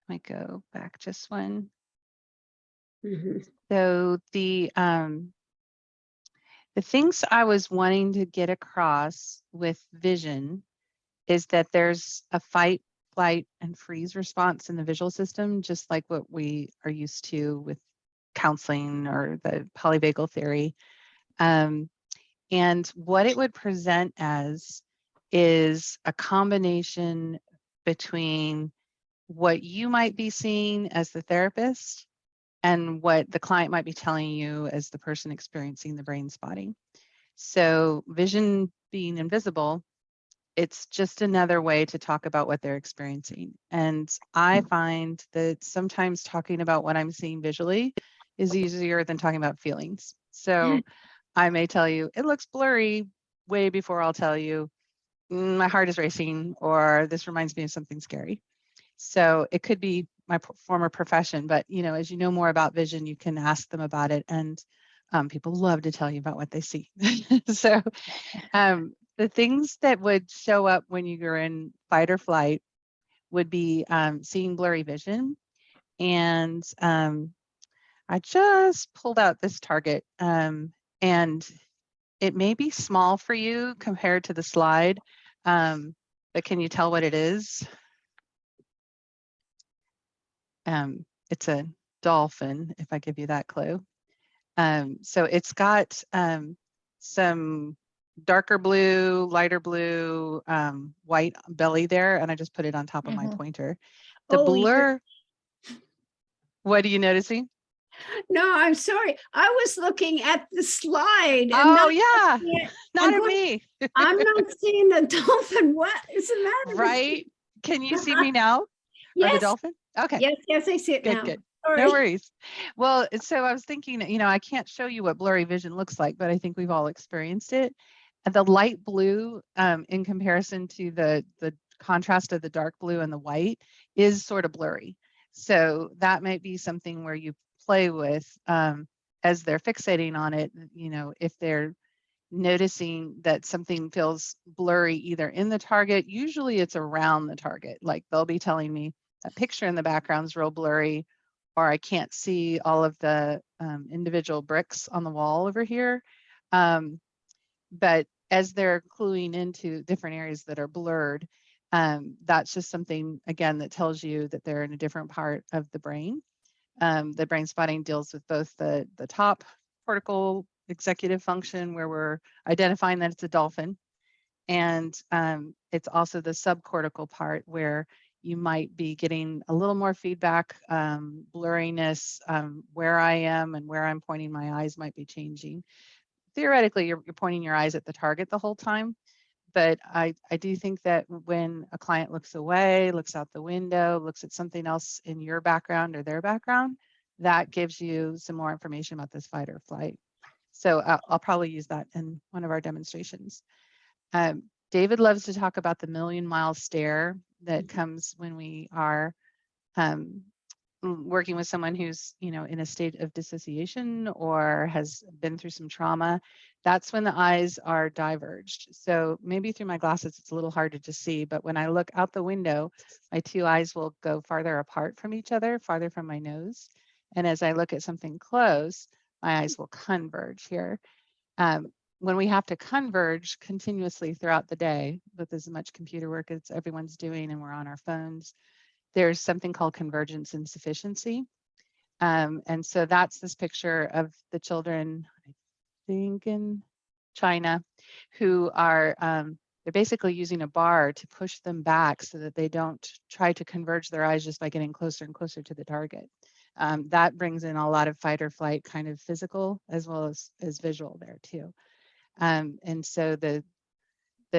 me go back just one. Mhm. So the things I was wanting to get across with vision is that there's a fight, flight, and freeze response in the visual system, just like what we are used to with counseling or the polyvagal theory. And what it would present as is a combination between what you might be seeing as the therapist and what the client might be telling you as the person experiencing the brain spotting. So vision being invisible, it's just another way to talk about what they're experiencing. And I find that sometimes talking about what I'm seeing visually is easier than talking about feelings. So I may tell you, it looks blurry way before I'll tell you, my heart is racing, or this reminds me of something scary. So it could be my former profession, but as you know more about vision, you can ask them about it, and people love to tell you about what they see. So the things that would show up when you're in fight or flight would be seeing blurry vision. And I just pulled out this target, and it may be small for you compared to the slide, but can you tell what it is? It's a dolphin, if I give you that clue. So it's got some darker blue, lighter blue, white belly there, and I just put it on top of my pointer. The Oh, blur, what are you noticing? no, I'm sorry. I was looking at the slide and Oh not yeah, looking at, not I'm at going, me, I'm not seeing the dolphin. What is the matter with right? Can you see me now? Or the Yes, dolphin? Okay. yes, yes, I see it Good, now. good. No Sorry. worries. Well, so I was thinking, I can't show you what blurry vision looks like, but I think we've all experienced it. And the light blue, in comparison to the contrast of the dark blue and the white, is sort of blurry. So that might be something where you play with as they're fixating on it. If they're noticing that something feels blurry either in the target, usually it's around the target. Like they'll be telling me that picture in the background is real blurry, or I can't see all of the individual bricks on the wall over here. But as they're cluing into different areas that are blurred, that's just something, again, that tells you that they're in a different part of the brain. The brain spotting deals with both the top cortical executive function, where we're identifying that it's a dolphin, and it's also the subcortical part where you might be getting a little more feedback, blurriness, where I am and where I'm pointing my eyes might be changing. Theoretically, you're pointing your eyes at the target the whole time, but I do think that when a client looks away, looks out the window, looks at something else in your background or their background, that gives you some more information about this fight or flight. So I'll probably use that in one of our demonstrations. David loves to talk about the million-mile stare that comes when we are um, working with someone who's in a state of dissociation or has been through some trauma. That's when the eyes are diverged. So maybe through my glasses it's a little harder to see, but when I look out the window, my two eyes will go farther apart from each other, farther from my nose. And as I look at something close, my eyes will converge here. When we have to converge continuously throughout the day with as much computer work as everyone's doing and we're on our phones, there's something called convergence insufficiency. And so that's this picture of the children, I think in China, who are, they're basically using a bar to push them back so that they don't try to converge their eyes just by getting closer and closer to the target. That brings in a lot of fight or flight kind of physical as well as visual there too. And so the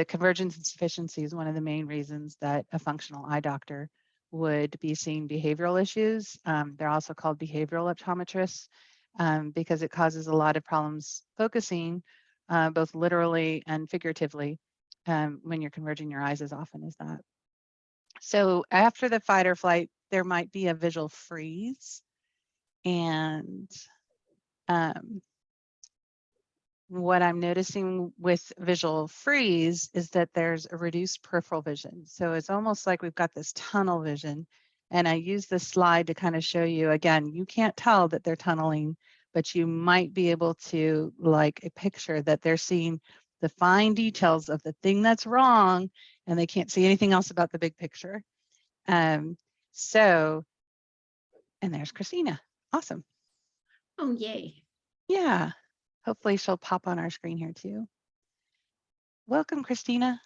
convergence insufficiency is one of the main reasons that a functional eye doctor would be seeing behavioral issues. They're also called behavioral optometrists because it causes a lot of problems focusing, both literally and figuratively, when you're converging your eyes as often as that. So after the fight or flight, there might be a visual freeze. And what I'm noticing with visual freeze is that there's a reduced peripheral vision. So it's almost like we've got this tunnel vision And I use this slide to kind of show you, again, you can't tell that they're tunneling, but you might be able to like a picture that they're seeing the fine details of the thing that's wrong, and they can't see anything else about the big picture. So, and there's Christina. Awesome. Oh, yay. Yeah. Hopefully she'll pop on our screen here too. Welcome, Christina.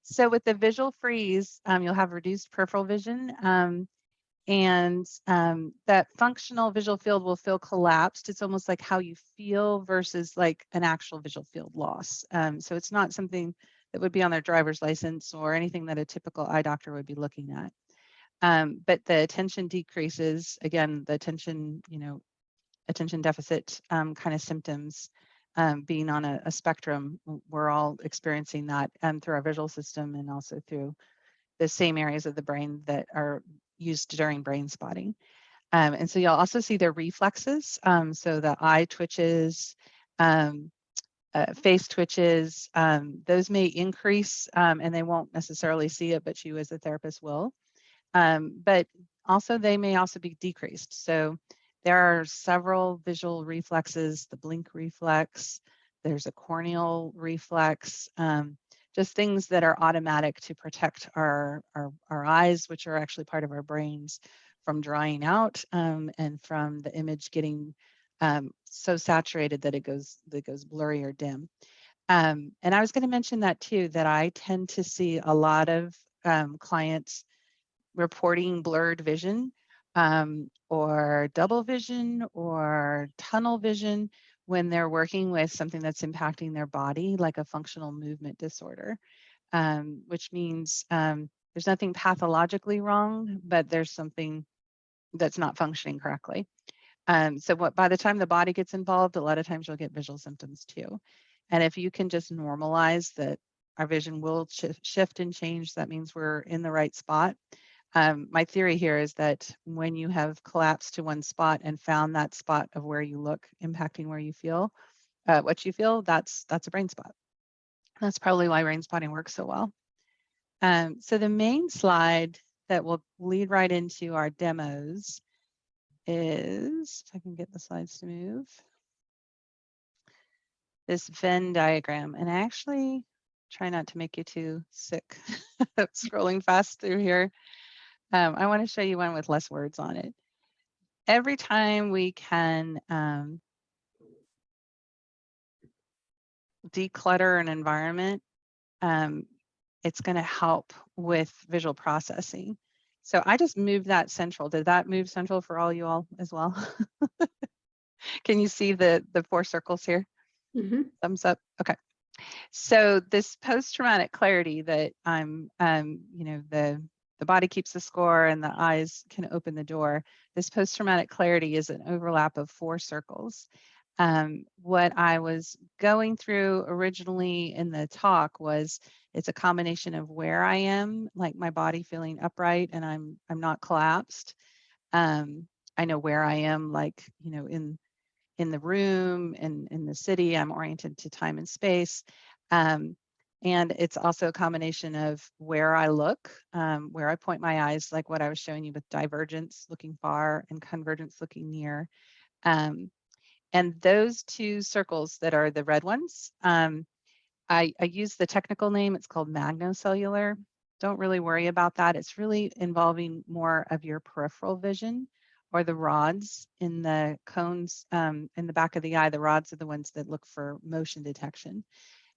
So with the visual freeze, you'll have reduced peripheral vision, and that functional visual field will feel collapsed. It's almost like how you feel versus like an actual visual field loss. So it's not something that would be on their driver's license or anything that a typical eye doctor would be looking at. But the attention decreases, again, the attention, attention deficit kind of symptoms, being on a spectrum. We're all experiencing that through our visual system and also through the same areas of the brain that are used during brain spotting. And so you'll also see their reflexes. So the eye twitches, face twitches, those may increase, and they won't necessarily see it, but you as a therapist will. But also they may also be decreased. So there are several visual reflexes, the blink reflex, there's a corneal reflex, just things that are automatic to protect our eyes, which are actually part of our brains, from drying out, and from the image getting so saturated that it goes blurry or dim. And I was going to mention that too, that I tend to see a lot of clients reporting blurred vision, or double vision or tunnel vision when they're working with something that's impacting their body, like a functional movement disorder, which means there's nothing pathologically wrong, but there's something that's not functioning correctly. So by the time the body gets involved, a lot of times you'll get visual symptoms too. And if you can just normalize that our vision will shift and change, that means we're in the right spot. My theory here is that when you have collapsed to one spot and found that spot of where you look impacting where you feel, what you feel, that's a brain spot. That's probably why brain spotting works so well. So the main slide that will lead right into our demos is, if I can get the slides to move, this Venn diagram. And I actually try not to make you too sick scrolling fast through here. I want to show you one with less words on it. Every time we can declutter an environment, it's going to help with visual processing. So I just moved that central. Did that move central for all you all as well? Can you see the 4 circles here? Mm-hmm. Thumbs up. Okay. So this post-traumatic clarity that I'm, the body keeps the score and the eyes can open the door. This post-traumatic clarity is an overlap of 4 circles. What I was going through originally in the talk was it's a combination of where I am, like my body feeling upright and I'm not collapsed. I know where I am, like, in the room and in the city. I'm oriented to time and space. And it's also a combination of where I look, where I point my eyes, like what I was showing you with divergence, looking far, and convergence, looking near. And those 2 circles that are the red ones, I use the technical name, it's called magnocellular. Don't really worry about that. It's really involving more of your peripheral vision, or the rods in the cones in the back of the eye. The rods are the ones that look for motion detection.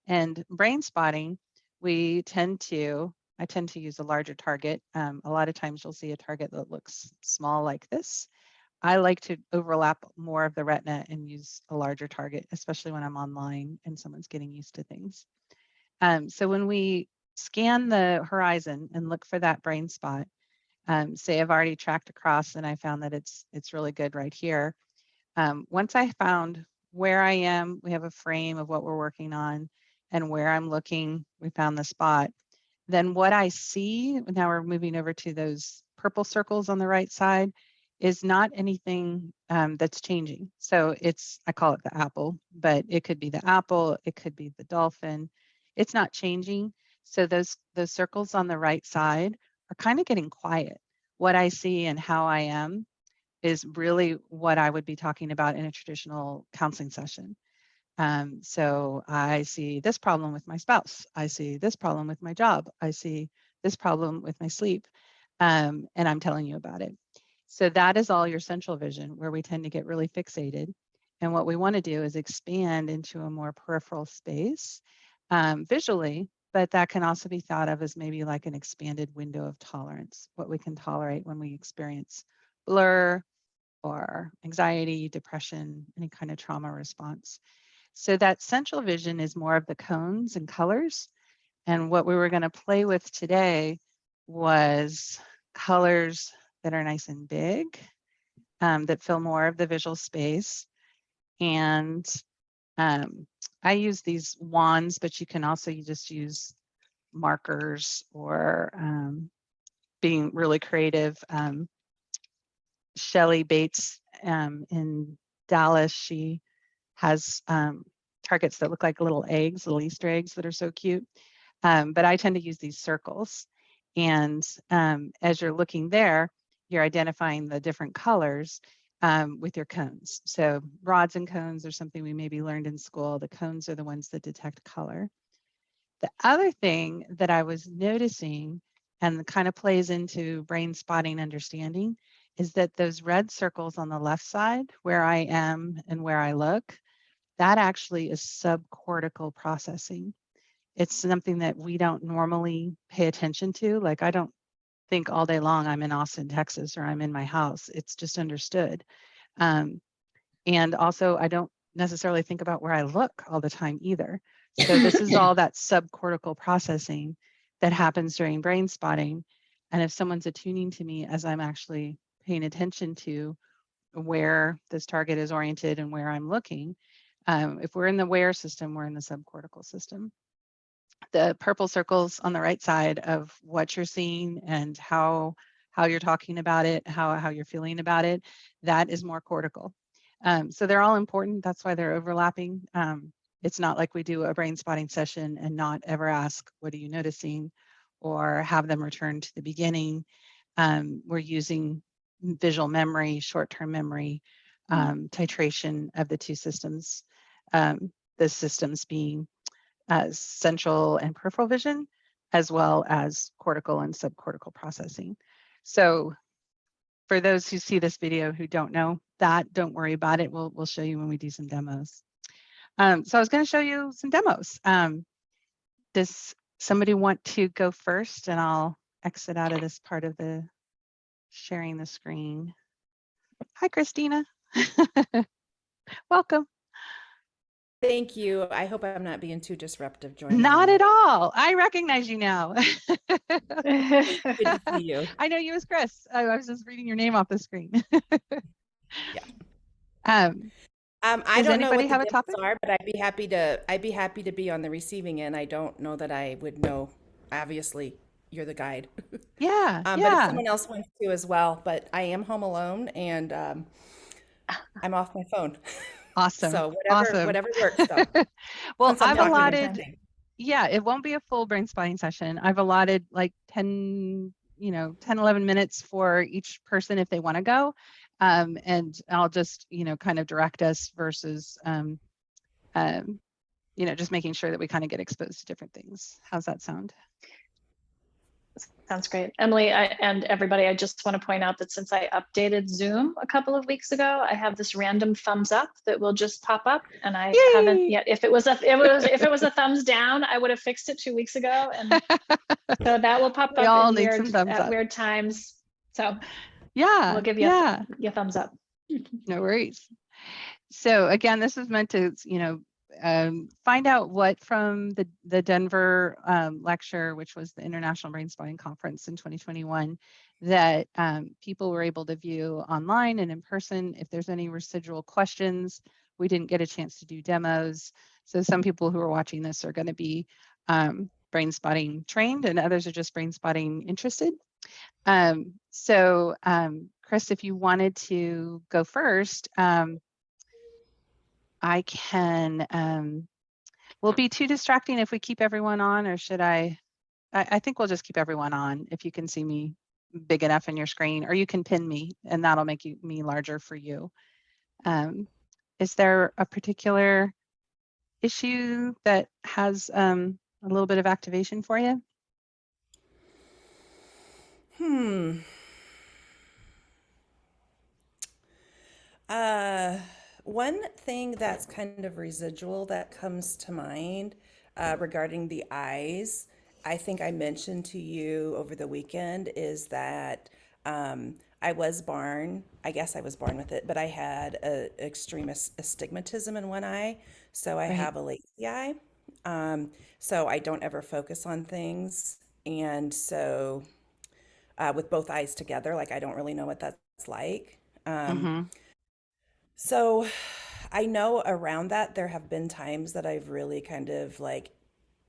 And brain spotting, I tend to use a larger target. A lot of times you'll see a target that looks small like this. I like to overlap more of the retina and use a larger target, especially when I'm online and someone's getting used to things. So when we scan the horizon and look for that brain spot, say I've already tracked across and I found that it's really good right here. Once I found where I am, we have a frame of what we're working on, and where I'm looking, we found the spot. Then what I see, now we're moving over to those purple circles on the right side, is not anything that's changing. So I call it the apple, but it could be the apple, it could be the dolphin. It's not changing. So those circles on the right side are kind of getting quiet. What I see and how I am is really what I would be talking about in a traditional counseling session. So I see this problem with my spouse. I see this problem with my job. I see this problem with my sleep. And I'm telling you about it. So that is all your central vision, where we tend to get really fixated. And what we want to do is expand into a more peripheral space visually, but that can also be thought of as maybe like an expanded window of tolerance, what we can tolerate when we experience blur or anxiety, depression, any kind of trauma response. So that central vision is more of the cones and colors. And what we were going to play with today was colors that are nice and big, that fill more of the visual space. And I use these wands, but you can also just use markers or being really creative. Shelley Bates in Dallas, she has targets that look like little eggs, little Easter eggs that are so cute. But I tend to use these circles. And as you're looking there, you're identifying the different colors with your cones. So rods and cones are something we maybe learned in school. The cones are the ones that detect color. The other thing that I was noticing, and kind of plays into brain spotting understanding, is that those red circles on the left side, where I am and where I look, that actually is subcortical processing. It's something that we don't normally pay attention to. Like, I don't think all day long I'm in Austin, Texas, or I'm in my house. It's just understood. And also, I don't necessarily think about where I look all the time either. So this is all that subcortical processing that happens during brain spotting. And if someone's attuning to me as I'm actually paying attention to where this target is oriented and where I'm looking, if we're in the aware system, we're in the subcortical system. The purple circles on the right side of what you're seeing and how you're talking about it, how you're feeling about it, that is more cortical. So they're all important. That's why they're overlapping. It's not like we do a brain spotting session and not ever ask, what are you noticing? Or have them return to the beginning. We're using visual memory, short-term memory, titration of the two systems. The systems being central and peripheral vision, as well as cortical and subcortical processing. So for those who see this video who don't know that, don't worry about it. We'll show you when we do some demos. So I was going to show you some demos. Does somebody want to go first? And I'll exit out of this part of the sharing the screen. Hi, Christina. Welcome. Thank you. I hope I'm not being too disruptive joining Not you. at all. I recognize you now. Good to see you. I know you as Chris. I was just reading your name off the screen. Yeah. I Does don't know what anybody have a the topic? demos are, but I'd be happy to be on the receiving end. I don't know that I would know. Obviously, you're the guide. Yeah, But if yeah. someone else wants to as well, but I am home alone and I'm off my phone. Awesome. So Awesome. whatever works though. Well, Since I'm I've talking and allotted, attending. yeah, it won't be a full brain spotting session. I've allotted like 10, 10, 11 minutes for each person if they want to go. And I'll just, kind of direct us versus, just making sure that we kind of get exposed to different things. How's that sound? Sounds great. Emily and everybody, I just want to point out that since I updated Zoom a couple of weeks ago, I have this random thumbs up that will just pop up, and I haven't yet. If it was a thumbs down, I would have fixed it 2 weeks ago, and so that will pop We up all in need some thumbs up. weird times. So yeah, we'll give you a thumbs up. No worries. So again, this is meant to, find out what from the Denver lecture, which was the International Brain Spotting Conference in 2021, that people were able to view online and in person. If there's any residual questions, we didn't get a chance to do demos. So some people who are watching this are going to be brain spotting trained, and others are just brain spotting interested. So Chris, if you wanted to go first, I can, will it be too distracting if we keep everyone on, or should I I think we'll just keep everyone on if you can see me big enough in your screen, or you can pin me and that'll make me larger for you. Is there a particular issue that has a little bit of activation for you? Uh, One thing that's kind of residual that comes to mind regarding the eyes, I think I mentioned to you over the weekend, is that I guess I was born with it, but I had a extreme astigmatism in one eye. So I Right. have a lazy eye. So I don't ever focus on things. And so with both eyes together, like I don't really know what that's like. Um, Mm-hmm. so I know around that there have been times that I've really kind of like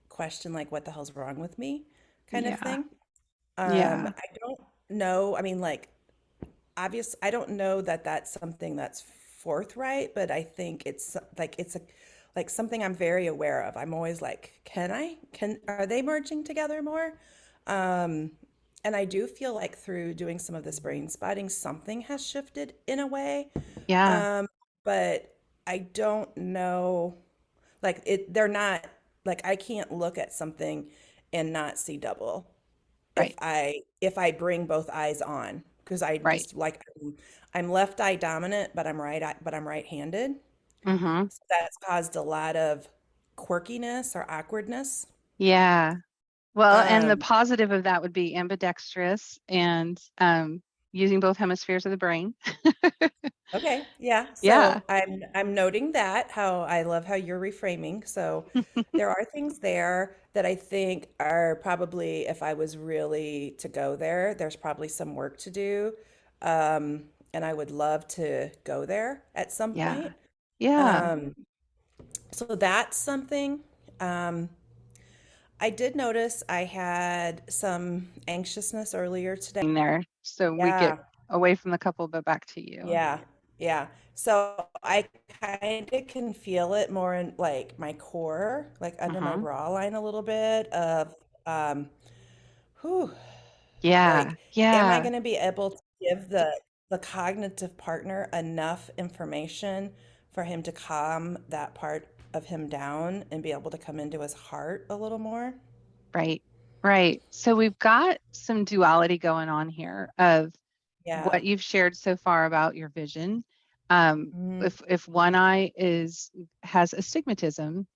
questioned like what the hell's wrong with me kind of Yeah. thing. Yeah. I don't know. I mean, like obvious I don't know that that's something that's forthright, but I think it's a like something I'm very aware of. I'm always like, can are they merging together more? Um, and I do feel like through doing some of this brain spotting, something has shifted in a way. Yeah. Um, but I don't know, like they're not, like I can't look at something and not see double Right. if I bring both eyes on, because I Right. just like I'm left eye dominant, but I'm right-handed. Mm-hmm. So that's caused a lot of quirkiness or awkwardness. Yeah. Well, and the Um, positive of that would be ambidextrous and using both hemispheres of the brain. Okay, yeah. Yeah. So I'm noting that how I love how you're reframing. So there are things there that I think are probably, if I was really to go there, there's probably some work to do. And I would love to go there at some Yeah. point. Yeah. Um, so that's something. Um, I did notice I had some anxiousness earlier today. In there. So we get Yeah, away from the couple, but back to you. yeah, yeah. So I kind of can feel it more in like my core, like under my Mm-hmm. bra line a little bit of, um, whew, Yeah. like, am I Yeah. going to be able to give the cognitive partner enough information for him to calm that part of him down and be able to come into his heart a little more? Right. Right. So we've got some duality going on here of Yeah. what you've shared so far about your vision. Mhm. If one eye has astigmatism,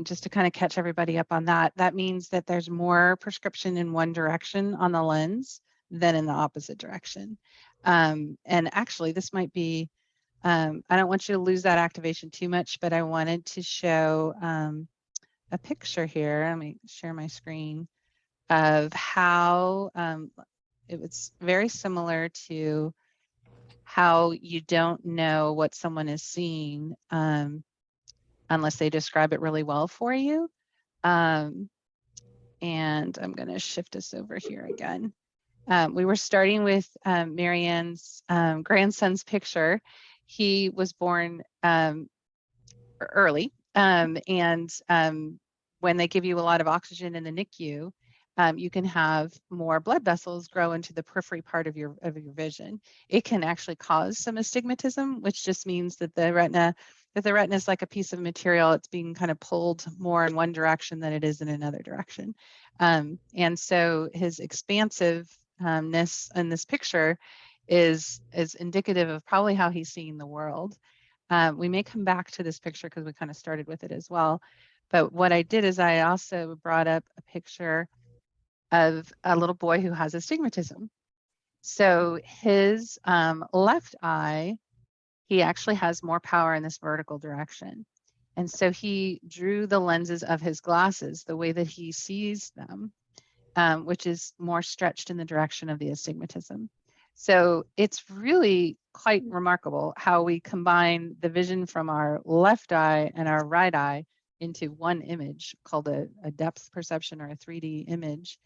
just to kind of catch everybody up on that, that means that there's more prescription in one direction on the lens than in the opposite direction. And actually, this might be, I don't want you to lose that activation too much, but I wanted to show a picture here. Let me share my screen of how it was very similar to how you don't know what someone is seeing unless they describe it really well for you. Um, and I'm going to shift us over here again. We were starting with Marianne's grandson's picture. He was born early. And when they give you a lot of oxygen in the NICU, you can have more blood vessels grow into the periphery part of your vision. It can actually cause some astigmatism, which just means that the retina is like a piece of material. It's being kind of pulled more in one direction than it is in another direction. And so his expansiveness in this picture is indicative of probably how he's seeing the world. We may come back to this picture because we kind of started with it as well. But what I did is I also brought up a picture of a little boy who has astigmatism. So his left eye, he actually has more power in this vertical direction. And so he drew the lenses of his glasses the way that he sees them, which is more stretched in the direction of the astigmatism. So it's really quite remarkable how we combine the vision from our left eye and our right eye into one image called a depth perception or a 3D image,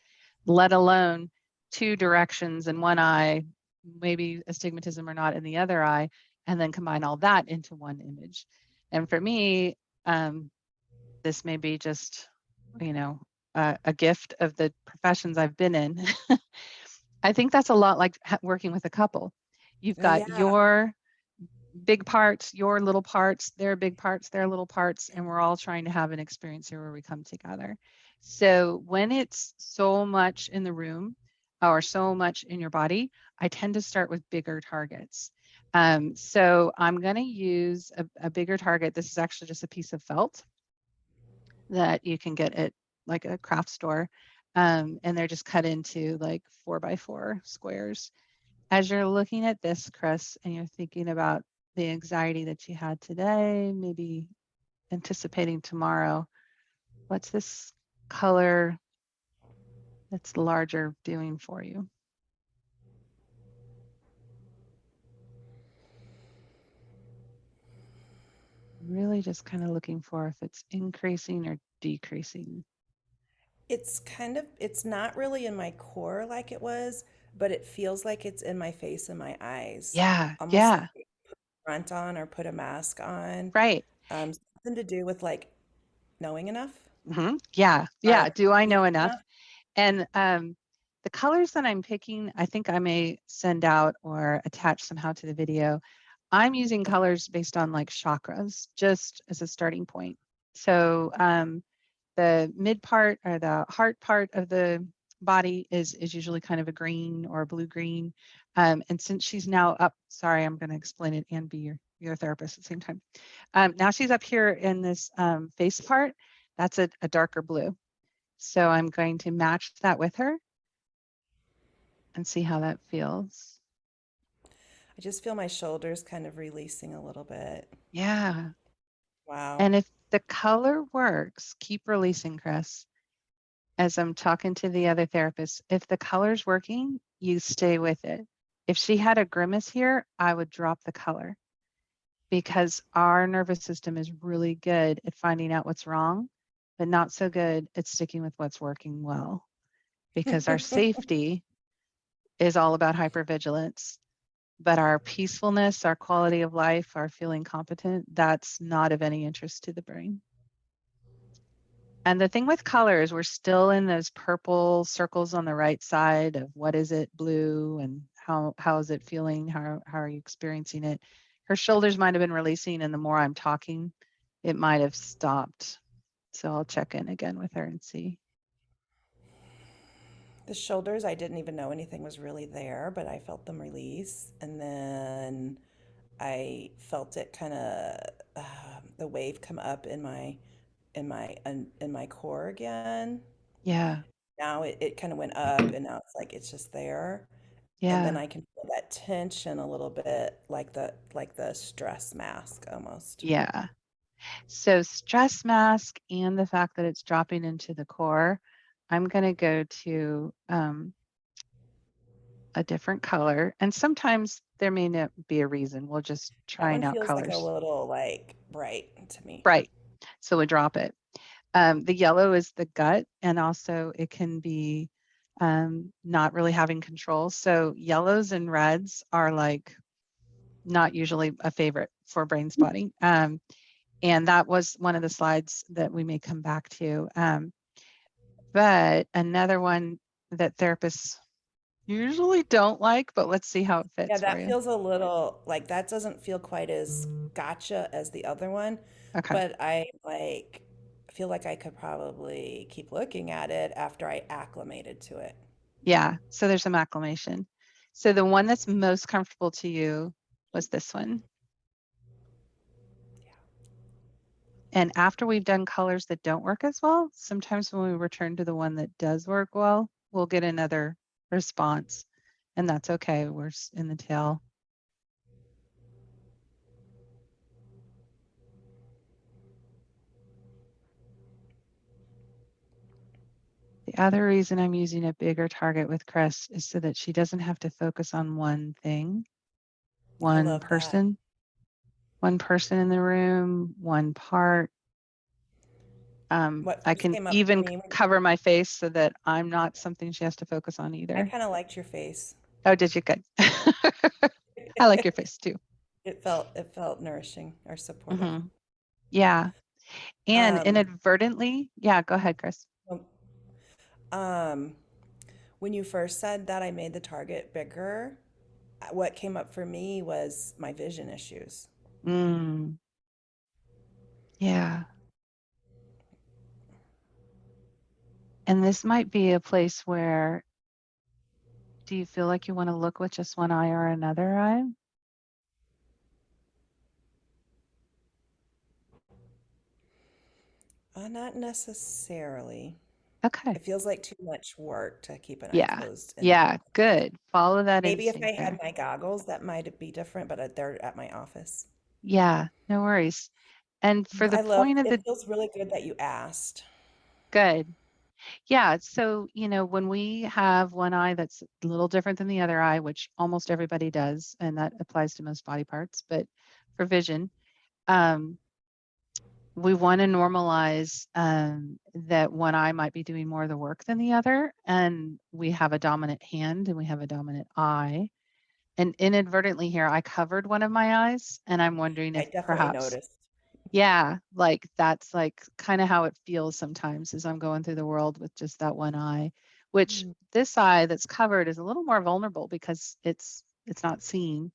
let alone two directions in one eye, maybe astigmatism or not in the other eye, and then combine all that into one image. And for me, this may be just, you know, a gift of the professions I've been in. I think that's a lot like working with a couple. You've got Yeah. your big parts, your little parts, their big parts, their little parts, and we're all trying to have an experience here where we come together. So when it's so much in the room or so much in your body, I tend to start with bigger targets. So I'm going to use a bigger target. This is actually just a piece of felt that you can get at like a craft store. And they're just cut into like 4x4 squares. As you're looking at this, Chris, and you're thinking about the anxiety that you had today, maybe anticipating tomorrow, what's this color that's larger doing for you? Really just kind of looking for if it's increasing or decreasing. It's not really in my core like it was, but it feels like it's in my face and my eyes. Yeah, Almost like yeah, I put a front on or put a mask on. right. Something to do with like knowing enough Yeah, or yeah. Do I being know enough? enough. And the colors that I'm picking, I think I may send out or attach somehow to the video. I'm using colors based on like chakras, just as a starting point. So the mid part or the heart part of the body is usually kind of a green or a blue green. And since she's now up, sorry, I'm going to explain it and be your therapist at the same time. Now she's up here in this face part. That's a darker blue. So I'm going to match that with her and see how that feels. I just feel my shoulders kind of releasing a little bit. Yeah. Wow. And if the color works, keep releasing, Chris. As I'm talking to the other therapist, if the color's working, you stay with it. If she had a grimace here, I would drop the color because our nervous system is really good at finding out what's wrong, but not so good at sticking with what's working well because our safety is all about hypervigilance. But our peacefulness, our quality of life, our feeling competent, that's not of any interest to the brain. And the thing with colors, we're still in those purple circles on the right side of what is it, blue, and how is it feeling? How are you experiencing it? Her shoulders might have been releasing, and the more I'm talking, it might have stopped. So I'll check in again with her and see. The shoulders, I didn't even know anything was really there, but I felt them release. And then I felt it kind of the wave come up in my core again. Yeah, Now it kind of went up and now it's like it's just there. And then yeah, I can feel that tension a little bit like the stress mask almost. yeah. So stress mask and the fact that it's dropping into the core, I'm going to go to a different color. And sometimes there may not be a reason. We'll just That trying one out feels like a colors. little like bright to me. Right. So we drop it. The yellow is the gut, and also it can be not really having control. So yellows and reds are like not usually a favorite for brain spotting. And that was one of the slides that we may come back to. But another one that therapists usually don't like, but let's see how it Yeah, fits for that you. feels a little like that doesn't feel quite as gotcha as the other one, Okay. but I like feel like I could probably keep looking at it after I acclimated to it. Yeah. So there's some acclimation. So the one that's most comfortable to you was this one. And after we've done colors that don't work as well, sometimes when we return to the one that does work well, we'll get another response. And that's okay. We're in the tail. The other reason I'm using a bigger target with Chris is so that she doesn't have to focus on one thing, I one love that. person in the room, one part. What I first can came up for even me, cover my face so that I'm not something she has to focus on I either. kind of liked your face. Oh, did you? Good. I like your face too. It felt nourishing or supportive. Yeah. And Um, inadvertently, yeah, go ahead, Chris. well, When you first said that I made the target bigger, what came up for me was my vision issues. Mm, yeah. And this might be a place where, do you feel like you want to look with just one eye or another eye? Not necessarily. Okay. It feels like too much work to keep an eye Yeah. closed. And Yeah. Good. Follow that maybe if instinct I had there. my goggles, that might be different, but they're at my office. Yeah. No worries. And for the I love point of it. the Feels really good that you asked. good. Yeah. So, when we have one eye that's a little different than the other eye, which almost everybody does, and that applies to most body parts, but for vision, um, we want to normalize that one eye might be doing more of the work than the other. And we have a dominant hand and we have a dominant eye. And inadvertently here, I covered one of my eyes, and I'm wondering I if definitely perhaps, noticed. yeah, like that's like kind of how it feels sometimes as I'm going through the world with just that one eye, which Mm. this eye that's covered is a little more vulnerable because it's not seen.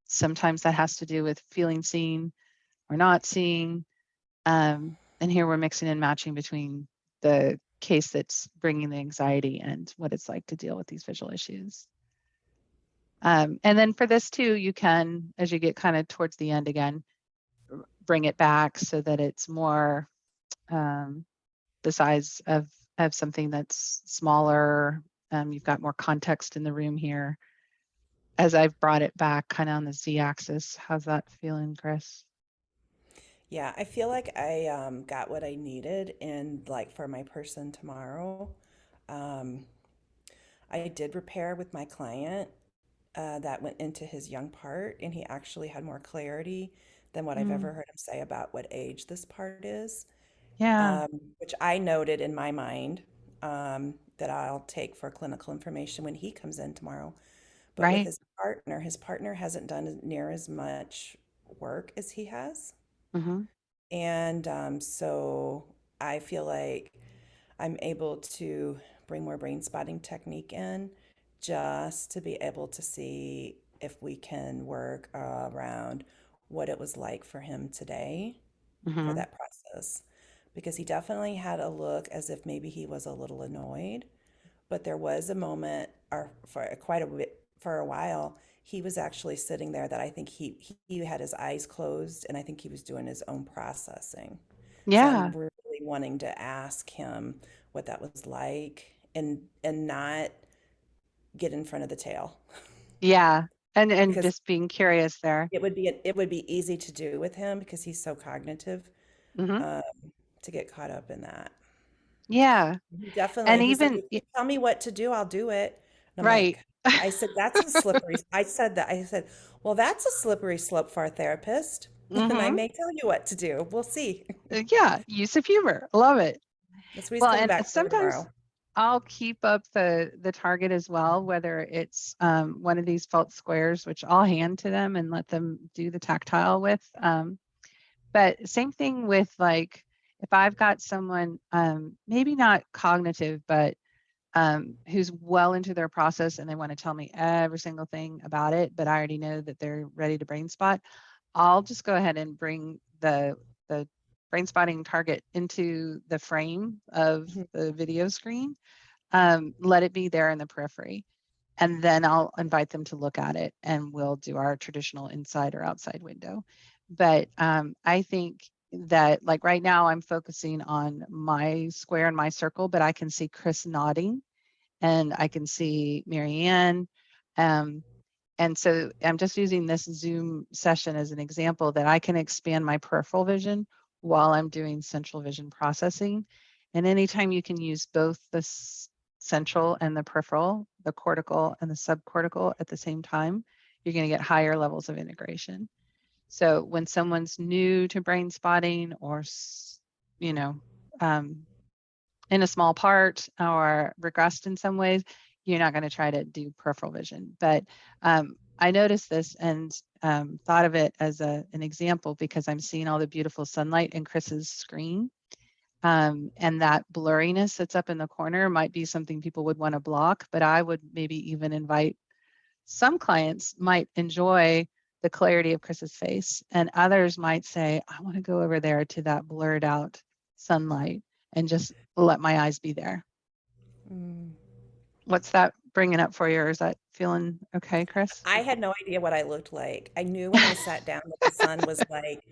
Sometimes that has to do with feeling seen or not seeing. And here we're mixing and matching between the case that's bringing the anxiety and what it's like to deal with these visual issues. And then for this too, you can, as you get kind of towards the end again, bring it back so that it's more the size of something that's smaller. You've got more context in the room here. As I've brought it back kind of on the Z-axis, how's that feeling, Chris? Yeah, I feel like I got what I needed in like for my person tomorrow. Um, I did repair with my client that went into his young part, and he actually had more clarity than what I've ever Mm, heard him say about what age this part is, yeah, which I noted in my mind that I'll take for clinical information when he comes in tomorrow. But with right. his partner hasn't done near as much work as he has. Mm-hmm, And so I feel like I'm able to bring more brain spotting technique in just to be able to see if we can work around what it was like for him today for mm-hmm, that process. Because he definitely had a look as if maybe he was a little annoyed, but there was a moment, or for quite a bit, for a while, he was actually sitting there that I think he had his eyes closed, and I think he was doing his own processing. So I'm yeah, really wanting to ask him what that was like, and not get in front of the tail, yeah. And because just being curious there. it would be easy to do with him because he's so cognitive, Mm-hmm, um, to get caught up in that. yeah. And He's like, even, if you tell me what to do, I'll do it. And I'm right. like, I said, I said that. I said, well, that's a slippery slope for our therapist. And I Mm-hmm. may tell you what to do. We'll see. Yeah, use of humor. Love it. That's what he's Well, coming and back for sometimes tomorrow. I'll keep up the target as well, whether it's one of these felt squares, which I'll hand to them and let them do the tactile with. But same thing with like if I've got someone maybe not cognitive, but who's well into their process and they want to tell me every single thing about it, but I already know that they're ready to brain spot, I'll just go ahead and bring the brain spotting target into the frame of Mhm. the video screen, let it be there in the periphery. And then I'll invite them to look at it and we'll do our traditional inside or outside window. But I think that like right now I'm focusing on my square and my circle, but I can see Chris nodding and I can see Marianne. Um, and so I'm just using this Zoom session as an example that I can expand my peripheral vision while I'm doing central vision processing. And anytime you can use both the central and the peripheral, the cortical and the subcortical at the same time, you're going to get higher levels of integration. So when someone's new to brain spotting or, you know, um, in a small part or regressed in some ways, you're not going to try to do peripheral vision. But I noticed this and thought of it as an example because I'm seeing all the beautiful sunlight in Chris's screen. And that blurriness that's up in the corner might be something people would want to block, but I would maybe even invite some clients might enjoy the clarity of Chris's face, and others might say, I want to go over there to that blurred out sunlight and just let my eyes be there. Mm. What's that bringing up for you? Or is that feeling okay, Chris? I had no idea what I looked like. I knew when I sat down that the sun was like,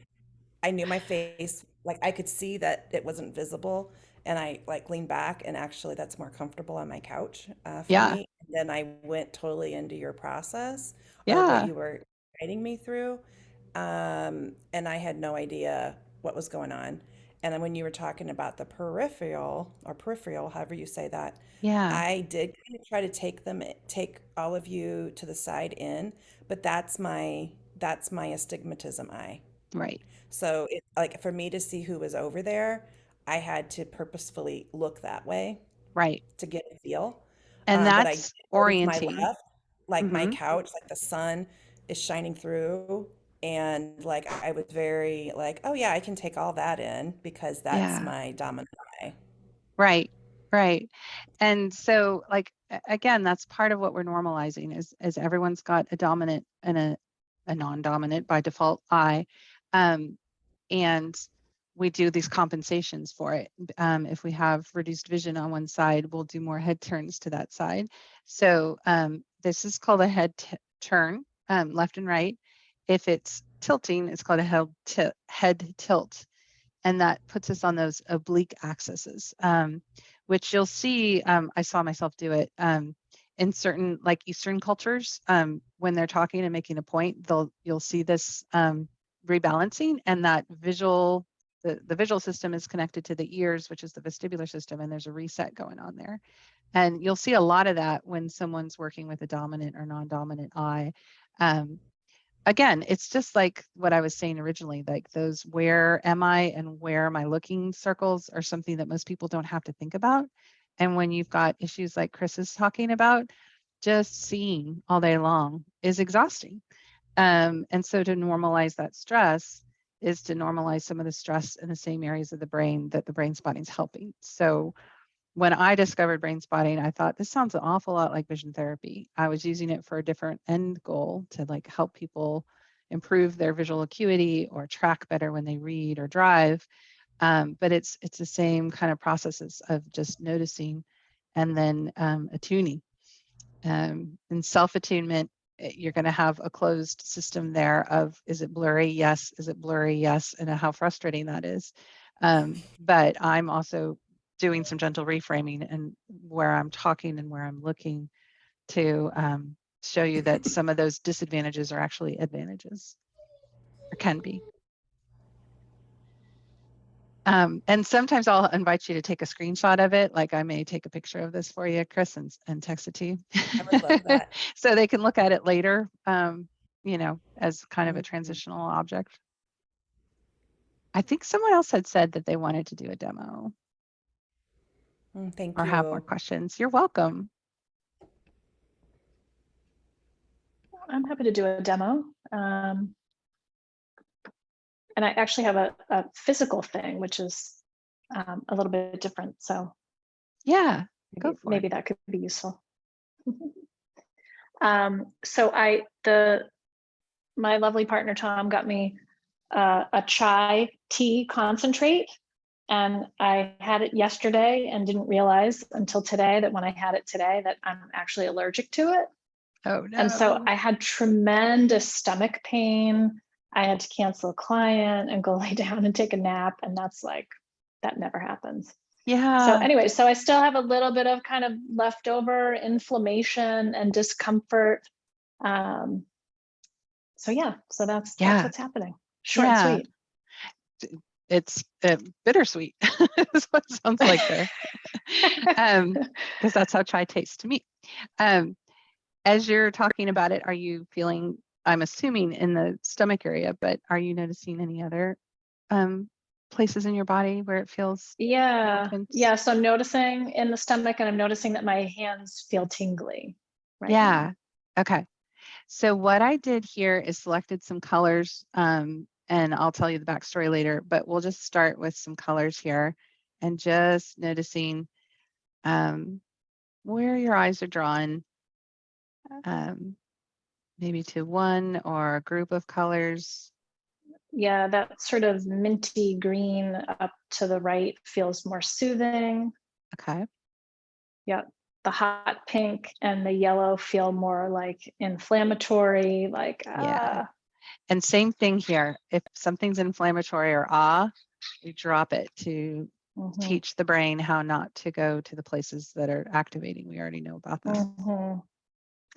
I knew my face, like I could see that it wasn't visible. And I like leaned back, and actually that's more comfortable on my couch for Yeah. me. And then I went totally into your process or what Yeah. you were guiding me through. And I had no idea what was going on. And then when you were talking about the peripheral, however you say that, Yeah. I did kind of try to take all of you to the side in, but that's my astigmatism eye. Right. So it like for me to see who was over there, I had to purposefully look that way Right. to get a feel. And But I did that's notice my orienting. left, like my Hmm. couch, like the sun is shining through, and like I was very like, oh yeah, I can take all that in because that's Yeah. my dominant eye. Right. Right. And so like again, that's part of what we're normalizing is everyone's got a dominant and a non-dominant by default eye. Um, and we do these compensations for it. If we have reduced vision on one side, we'll do more head turns to that side. So this is called a head turn, left and right. If it's tilting, it's called a head tilt. And that puts us on those oblique axes, which you'll see. I saw myself do it in certain like Eastern cultures when they're talking and making a point. You'll see this rebalancing, and that visual the visual system is connected to the ears, which is the vestibular system, and there's a reset going on there. And you'll see a lot of that when someone's working with a dominant or non-dominant eye. Um, Again, it's just like what I was saying originally, like those where am I and where am I looking circles are something that most people don't have to think about. And when you've got issues like Chris is talking about, just seeing all day long is exhausting. And so to normalize that stress is to normalize some of the stress in the same areas of the brain that the brain spotting is helping. So when I discovered brain spotting, I thought this sounds an awful lot like vision therapy. I was using it for a different end goal to like help people improve their visual acuity or track better when they read or drive. But it's the same kind of processes of just noticing and then attuning. In self-attunement, you're going to have a closed system there of is it blurry? Yes. Is it blurry? Yes. And how frustrating that is. But I'm also doing some gentle reframing and where I'm talking and where I'm looking to show you that some of those disadvantages are actually advantages or can be. And sometimes I'll invite you to take a screenshot of it. Like I may take a picture of this for you, Chris, and text it to you. I would love that. So they can look at it later, as kind of a Mhm. transitional object. I think someone else had said that they wanted to do a demo Thank or have more you. questions. You're welcome. I'm happy to do a demo. And I actually have a physical thing, which is a little bit different. So Yeah, go for maybe it. that could be useful. So my lovely partner Tom got me a chai tea concentrate, and I had it yesterday and didn't realize until today that when I had it today that I'm actually allergic to it. Oh no. And so I had tremendous stomach pain. I had to cancel a client and go lay down and take a nap, and that never happens. Yeah. So anyway, so I still have a little bit of kind of leftover inflammation and discomfort. So yeah, so that's what's happening. Short and sweet. It's bittersweet. Is what it sounds like there. Because that's how chai tastes to me. As you're talking about it, are you feeling, I'm assuming in the stomach area, but are you noticing any other places in your body where it feels intense? Yeah. So I'm noticing in the stomach, and I'm noticing that my hands feel tingly right Yeah. now. Okay. So what I did here is selected some colors, and I'll tell you the backstory later, but we'll just start with some colors here. and just noticing where your eyes are drawn, maybe to one or a group of colors. Yeah, that sort of minty green up to the right feels more soothing. Okay. Yeah, the hot pink and the yellow feel more like inflammatory, like Yeah. And same thing here. If something's inflammatory or we drop it to teach the brain how not to go to the places that are activating. We already know about that.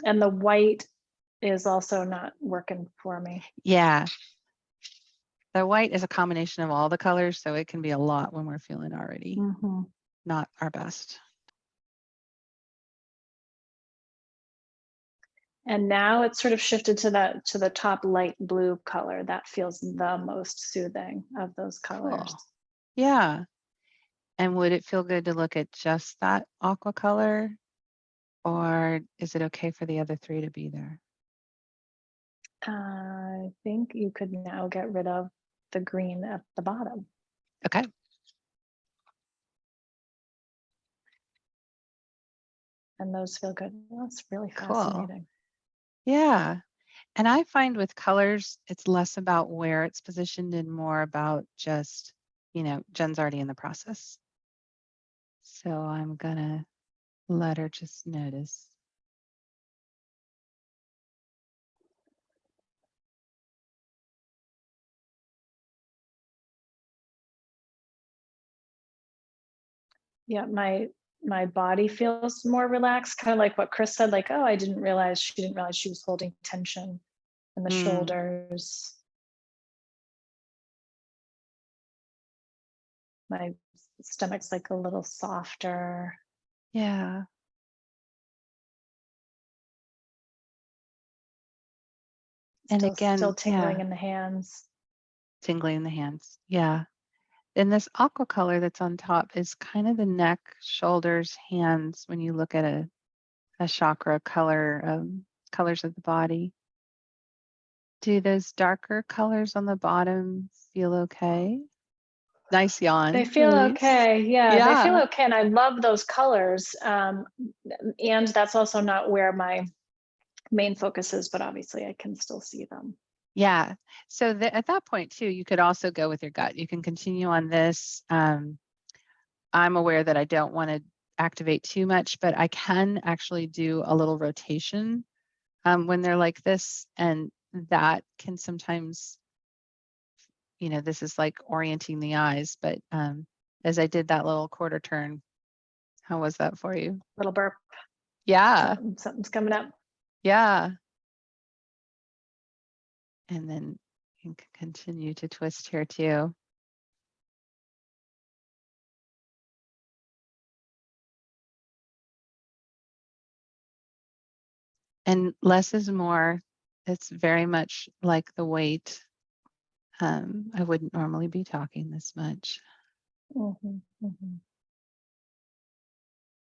And the white is also not working for me. Yeah. The white is a combination of all the colors, so it can be a lot when we're feeling already not our best. And now it's sort of shifted to the top light blue color. That feels the most soothing of those colors. Cool. Yeah. And would it feel good to look at just that aqua color, or is it okay for the other three to be there? I think you could now get rid of the green at the bottom. Okay. And those feel good. That's really Cool. fascinating. Yeah. And I find with colors, it's less about where it's positioned and more about just, Jen's already in the process. So I'm gonna let her just notice. Yeah, my body feels more relaxed, kind of like what Chris said, like, oh, she didn't realize she was holding tension in the shoulders. My stomach's like a little softer. Yeah. And again, still tingling in the hands. Tingling in the hands. Yeah. And this aqua color that's on top is kind of the neck, shoulders, hands when you look at a chakra color, colors of the body. Do those darker colors on the bottom feel okay? Nice yawn. They feel Elise. okay. Yeah, they feel Yeah. okay. And I love those colors. And that's also not where my main focus is, but obviously I can still see them. Yeah. So at that point too, you could also go with your gut. You can continue on this. I'm aware that I don't want to activate too much, but I can actually do a little rotation when they're like this. And that can sometimes, this is like orienting the eyes, but as I did that little quarter turn, how was that for you? Little burp. Yeah. Something's coming up. Yeah. And then you can continue to twist here too. And less is more. It's very much like the weight. I wouldn't normally be talking this much.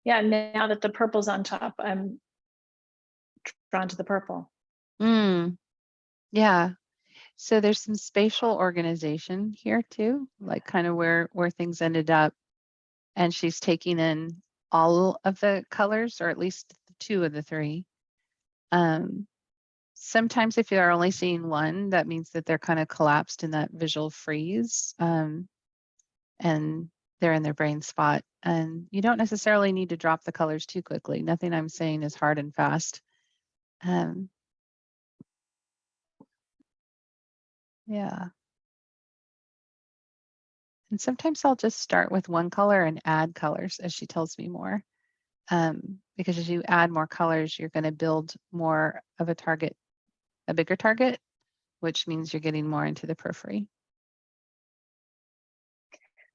Yeah, now that the purple's on top, I'm drawn to the purple. Yeah. So there's some spatial organization here too, like kind of where things ended up. And she's taking in all of the colors, or at least two of the three. Sometimes if you're only seeing one, that means that they're kind of collapsed in that visual freeze. And they're in their brain spot. And you don't necessarily need to drop the colors too quickly. Nothing I'm saying is hard and fast. Yeah. And sometimes I'll just start with one color and add colors as she tells me more. Because as you add more colors, you're going to build more of a target, a bigger target, which means you're getting more into the periphery.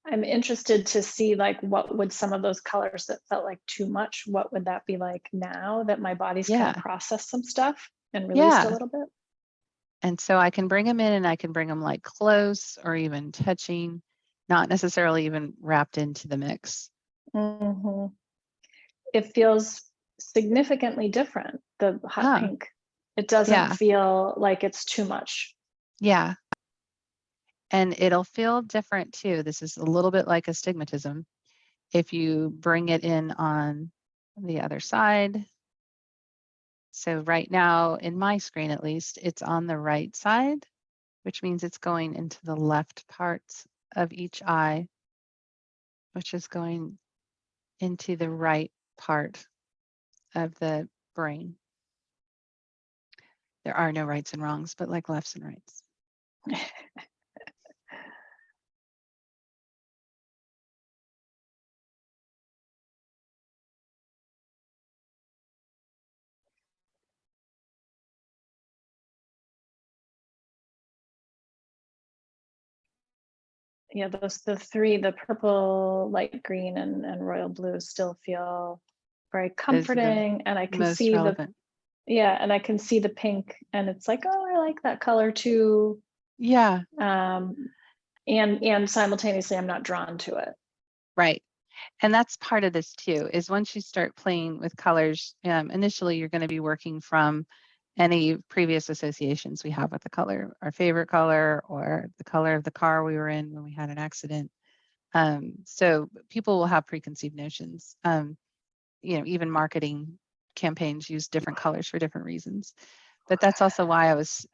I'm interested to see like what would some of those colors that felt like too much, what would that be like now that my body's kind of processed some stuff and released a little bit? And so I can bring them in and I can bring them like close or even touching, not necessarily even wrapped into the mix. It feels significantly different, the hot pink. It doesn't feel like it's too much. Yeah. And it'll feel different too. This is a little bit like astigmatism. If you bring it in on the other side. So right now in my screen, at least, it's on the right side, which means it's going into the left parts of each eye, which is going into the right part of the brain. There are no rights and wrongs, but like lefts and rights. Yeah, the three, the purple, light green, and royal blue still feel very comforting. And I can Most see relevant. and I can see the pink, and it's like, oh, I like that color too. Yeah. And simultaneously I'm not drawn to it. Right. And that's part of this too, is once you start playing with colors, initially you're going to be working from any previous associations we have with the color, our favorite color or the color of the car we were in when we had an accident. So people will have preconceived notions. Even marketing campaigns use different colors for different reasons. But that's also why I was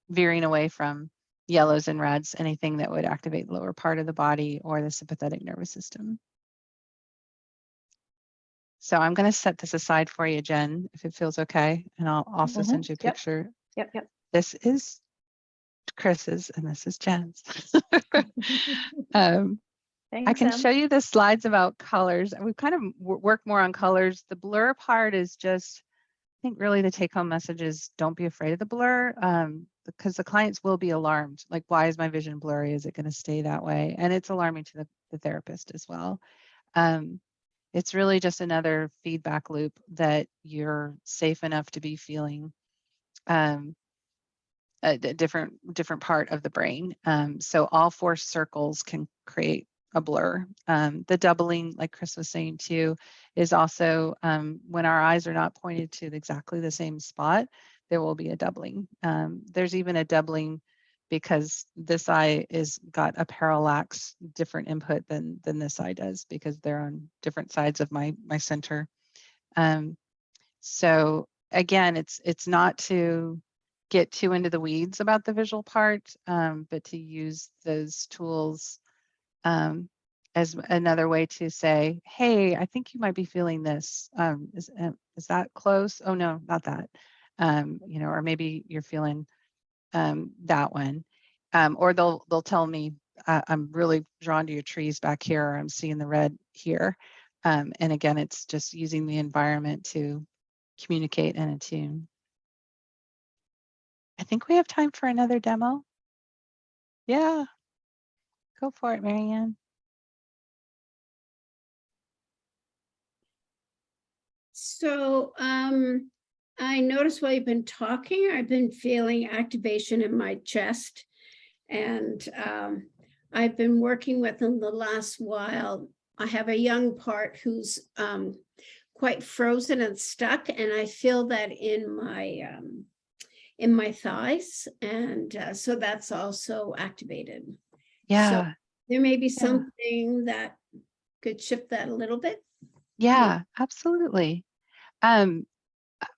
veering away from yellows and reds, anything that would activate the lower part of the body or the sympathetic nervous system. So I'm going to set this aside for you, Jen, if it feels okay. And I'll also send you a picture. Yep. This is Chris's and this is Jen's. I can show you the slides about colors. We've kind of worked more on colors. The blur part is just, I think really the take home message is don't be afraid of the blur, because the clients will be alarmed. Like, why is my vision blurry? Is it going to stay that way? And it's alarming to the therapist as well. It's really just another feedback loop that you're safe enough to be feeling a different part of the brain. So all four circles can create a blur. The doubling, like Chris was saying too, is also when our eyes are not pointed to exactly the same spot, there will be a doubling. There's even a doubling because this eye is got a parallax different input than this eye does because they're on different sides of my center. So again, it's not to get too into the weeds about the visual part, but to use those tools as another way to say, hey, I think you might be feeling this. Is that close? Oh no, not that. Or maybe you're feeling that one. Or they'll tell me, I'm really drawn to your trees back here, or I'm seeing the red here. And again, it's just using the environment to communicate and attune. I think we have time for another demo. Yeah, go for it, Marianne. So I noticed while you've been talking, I've been feeling activation in my chest. And I've been working with in the last while. I have a young part who's quite frozen and stuck, and I feel that in my thighs, and so that's also activated. Yeah. So there may be something that could shift that a little bit. Yeah, absolutely.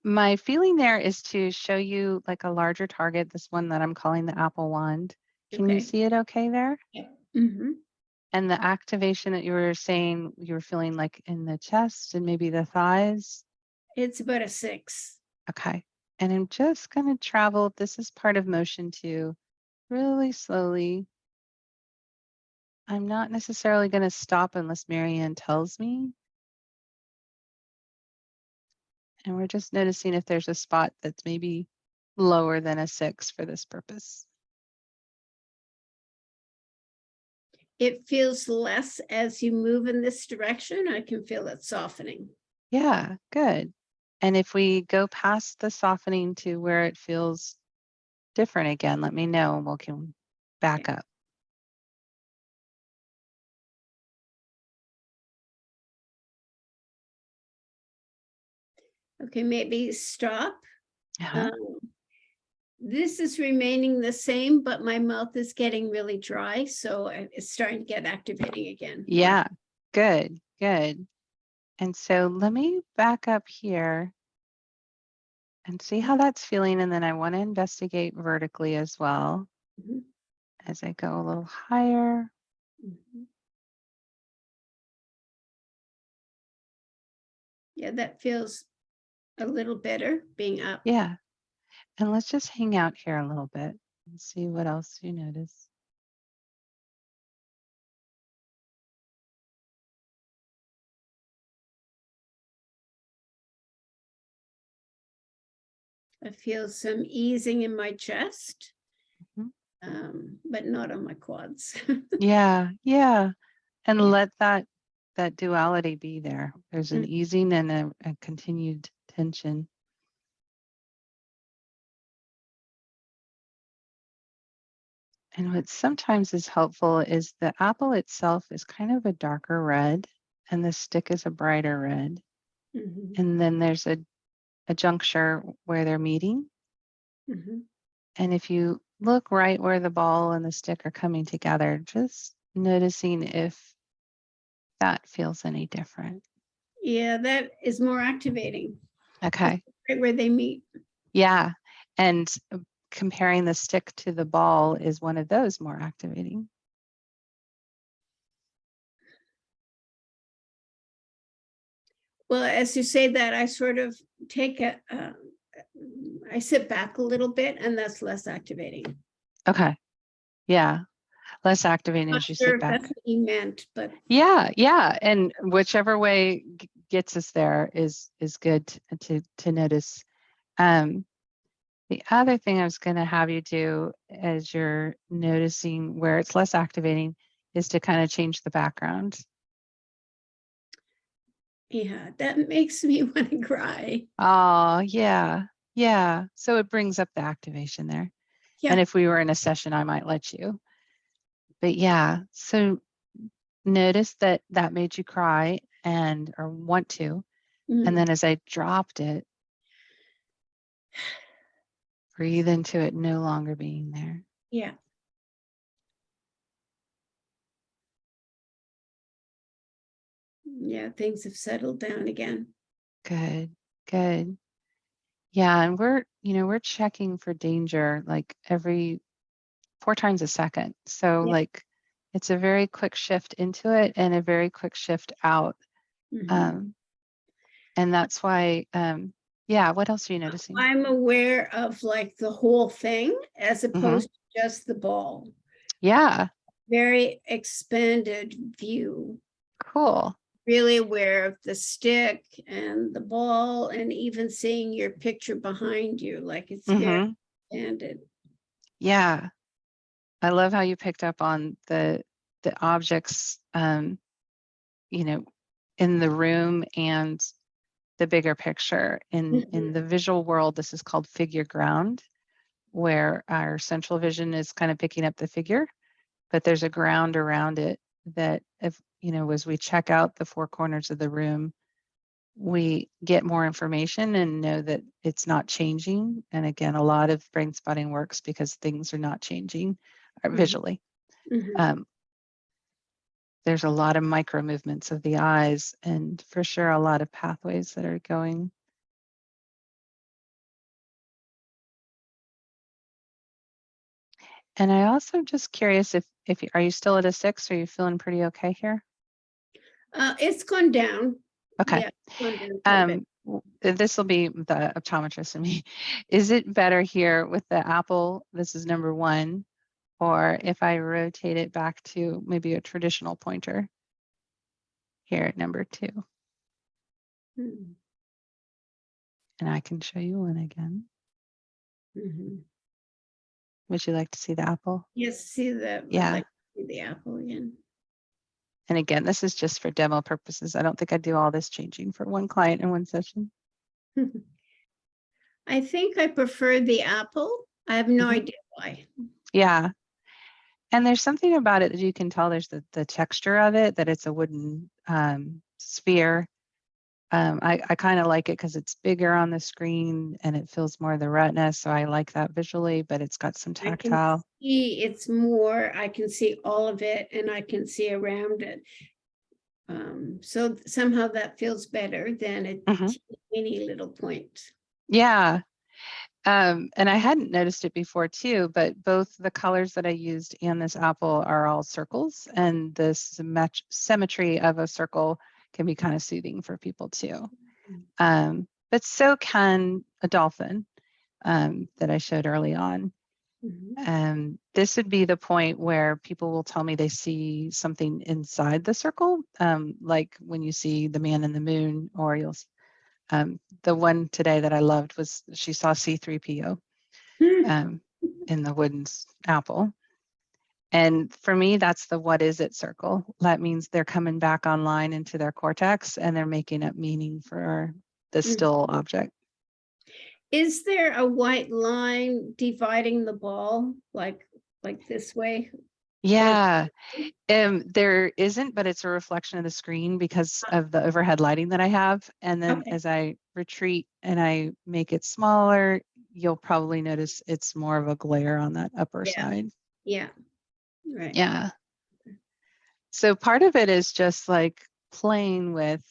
My feeling there is to show you like a larger target, this one that I'm calling the apple wand. Can you see it okay there? Yeah. Mm-hmm. And the activation that you were saying you were feeling like in the chest and maybe the thighs? It's about a 6. Okay. And I'm just going to travel. This is part of motion too, really slowly. I'm not necessarily going to stop unless Marianne tells me. And we're just noticing if there's a spot that's maybe lower than a 6 for this purpose. It feels less as you move in this direction. I can feel it softening. Yeah, good. And if we go past the softening to where it feels different again, let me know and we can back up. Okay, maybe stop. this is remaining the same, but my mouth is getting really dry. So it's starting to get activating again. Yeah, good, good. And so let me back up here and see how that's feeling. And then I want to investigate vertically as well Mhm, as I go a little higher. mhm. Yeah, that feels a little better being up. Yeah. And let's just hang out here a little bit and see what else you notice. I feel some easing in my chest, Mhm. but not on my quads. Yeah, yeah. And Yeah. let that duality be there. There's an Mm. easing and a continued tension. And what sometimes is helpful is the apple itself is kind of a darker red and the stick is a brighter red. Mhm, And then there's a juncture where they're meeting. mhm. And if you look right where the ball and the stick are coming together, just noticing if that feels any different. Yeah, that is more activating. Okay. Right where they meet. Yeah. And comparing the stick to the ball is one of those more activating. Well, as you say that, I sort of take I sit back a little bit, and that's less activating. Okay. Yeah. Less activating Not as you sure sit if that's back. what you meant, but Yeah. Yeah. And whichever way gets us there is good to notice. Um, the other thing I was going to have you do as you're noticing where it's less activating is to kind of change the background. yeah, that makes me want to cry. Oh, yeah. Yeah. So it brings up the activation there. Yeah. And if we were in a session, I might let you. But yeah, so notice that that made you cry and or want to. And Mm, then as I dropped it, breathe into it no longer being there. yeah. Yeah, things have settled down again. Good, good. Yeah, and we're checking for danger like every 4 times a second. So Yeah. like it's a very quick shift into it and a very quick shift out. Mhm. Um, and that's why, yeah, what else are you noticing? I'm aware of like the whole thing as opposed to just the ball. Yeah, Very expanded view. cool. Really aware of the stick and the ball, and even seeing your picture behind you, like it's very expanded. Yeah, I love how you picked up on the objects, you know, in the room and the bigger picture. In the visual world, this is called figure ground, where our central vision is kind of picking up the figure, but there's a ground around it that if, as we check out the 4 corners of the room, we get more information and know that it's not changing. And again, a lot of brain spotting works because things are not changing visually. Mhm. There's a lot of micro movements of the eyes and for sure a lot of pathways that are going. And I also just curious if are you still at a 6? Are you feeling pretty okay here? It's gone down. Okay. Yeah, it's gone down quite a bit. This will be the optometrist in me. Is it better here with the apple? This is number 1. Or if I rotate it back to maybe a traditional pointer here at number 2. Mhm. And I can show you one again. Mhm. Would you like to see the apple? Yes, see that. I'd Yeah. like to see the apple again. And again, this is just for demo purposes. I don't think I'd do all this changing for one client in one session. I think I prefer the apple. I have no Mhm. idea why. Yeah. And there's something about it that you can tell there's the texture of it, that it's a wooden sphere. I kind of like it because it's bigger on the screen and it feels more of the retina. So I like that visually, but it's got some I can tactile. see it's more, I can see all of it and I can see around it. So somehow that feels better than a Mhm. teeny little point. Yeah. And I hadn't noticed it before too, but both the colors that I used and this apple are all circles, and the symmetry of a circle can be kind of soothing for people too. But so can a dolphin that I showed early on. This would be the point where people will tell me they see something inside the circle, like when you see the man in the moon, or you'll the one today that I loved was she saw C3PO in the wooden apple. And for me, that's the what is it circle. That means they're coming back online into their cortex and they're making up meaning for the still object. Is there a white line dividing the ball like this way? Yeah, there isn't, but it's a reflection of the screen because of the overhead lighting that I have. And then Okay. as I retreat and I make it smaller, you'll probably notice it's more of a glare on that upper side. Yeah, right. Yeah. So part of it is just like playing with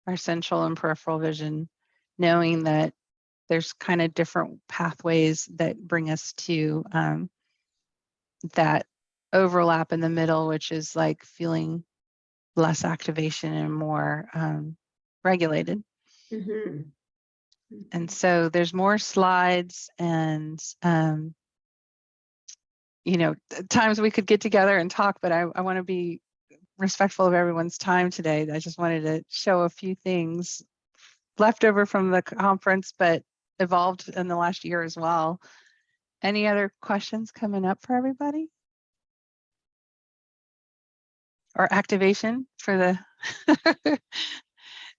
our central and peripheral vision, knowing that there's kind of different pathways that bring us to that overlap in the middle, which is like feeling less activation and more regulated. And so there's more slides and, you know, times we could get together and talk, but I want to be respectful of everyone's time today. I just wanted to show a few things left over from the conference, but evolved in the last year as well. Any other questions coming up for everybody? Or activation for the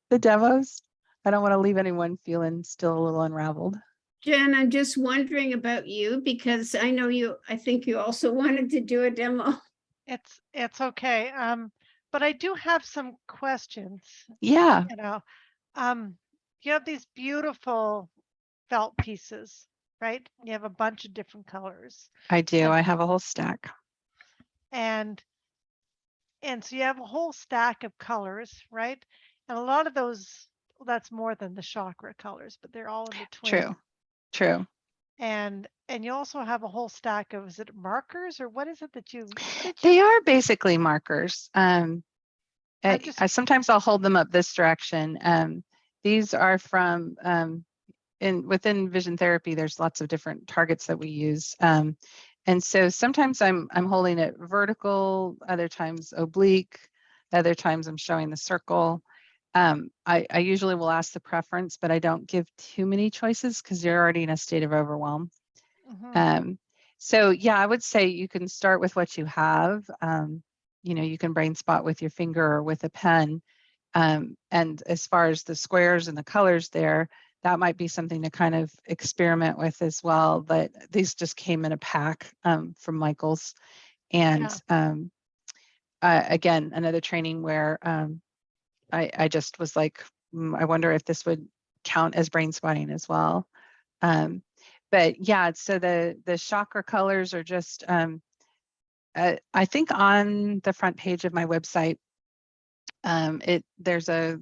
the demos? I don't want to leave anyone feeling still a little unraveled. Jen, I'm just wondering about you because I know I think you also wanted to do a demo. It's okay. But I do have some questions. Yeah. You know, you have these beautiful felt pieces, right? You have a bunch of different colors. I do. I have a whole stack. And so you have a whole stack of colors, right? And a lot of those, well, that's more than the chakra colors, but they're all in between. True. And you also have a whole stack of, is it markers or what is it that you? They are basically markers. Sometimes I'll hold them up this direction. These are from within vision therapy. There's lots of different targets that we use, and so sometimes I'm holding it vertical, other times oblique, other times I'm showing the circle. I usually will ask the preference, but I don't give too many choices because you're already in a state of overwhelm. So yeah, I would say you can start with what you have. You know, you can brain spot with your finger or with a pen. And as far as the squares and the colors there, that might be something to kind of experiment with as well. But these just came in a pack from Michael's. And again, another training where I just was like, I wonder if this would count as brain spotting as well. But yeah, so the chakra colors are just, I think on the front page of my website, there's a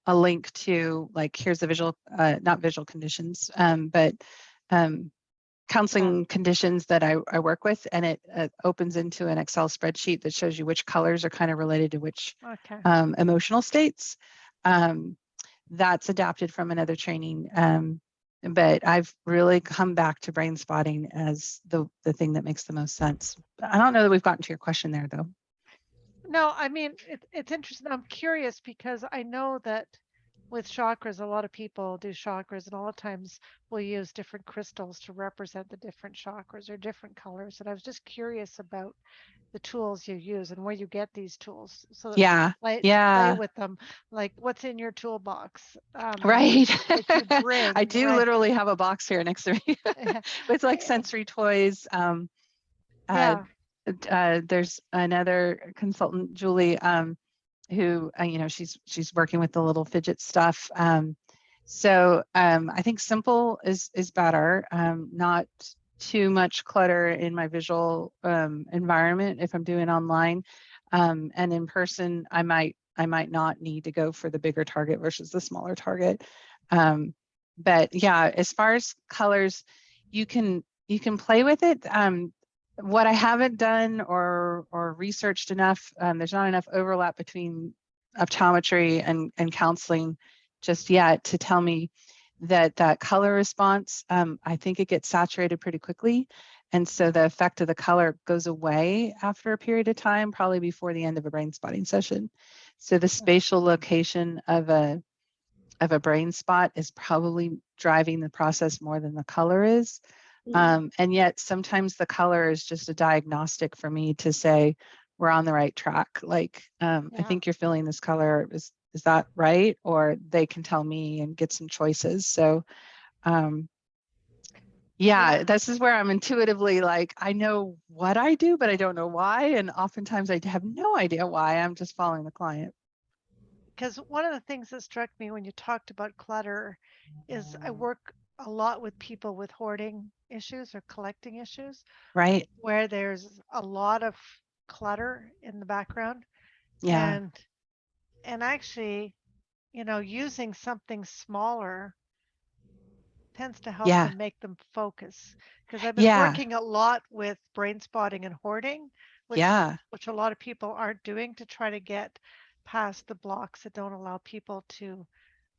link to like, here's the visual, not visual conditions, but counseling conditions that I work with, and it opens into an Excel spreadsheet that shows you which colors are kind of related to which emotional states. That's adapted from another training. But I've really come back to brain spotting as the thing that makes the most sense. I don't know that we've gotten to your question there, though. No, I mean, it's interesting. I'm curious because I know that with chakras, a lot of people do chakras, and a lot of times we'll use different crystals to represent the different chakras or different colors. And I was just curious about the tools you use and where you get these tools, so that play with them. Like, what's in your toolbox? Right. That you bring. I do literally have a box here next to me with like sensory toys. There's another consultant, Julie, who, you know, she's working with the little fidget stuff. So I think simple is better. Not too much clutter in my visual environment if I'm doing online. And in person, I might not need to go for the bigger target versus the smaller target. But yeah, as far as colors, you can play with it. What I haven't done or researched enough, there's not enough overlap between optometry and counseling just yet to tell me that color response, I think it gets saturated pretty quickly. And so the effect of the color goes away after a period of time, probably before the end of a brain spotting session. So the spatial location of a brain spot is probably driving the process more than the color is. And yet sometimes the color is just a diagnostic for me to say, we're on the right track. Like, I think you're feeling this color. Is that right? Or they can tell me and get some choices. So, this is where I'm intuitively like, I know what I do, but I don't know why. And oftentimes I have no idea why. I'm just following the client. Because one of the things that struck me when you talked about clutter is I work a lot with people with hoarding issues or collecting issues, right? Where there's a lot of clutter in the background. Yeah. And actually, you know, using something smaller tends to help them, make them focus. Because I've been working a lot with brain spotting and hoarding, which a lot of people aren't doing to try to get past the blocks that don't allow people to,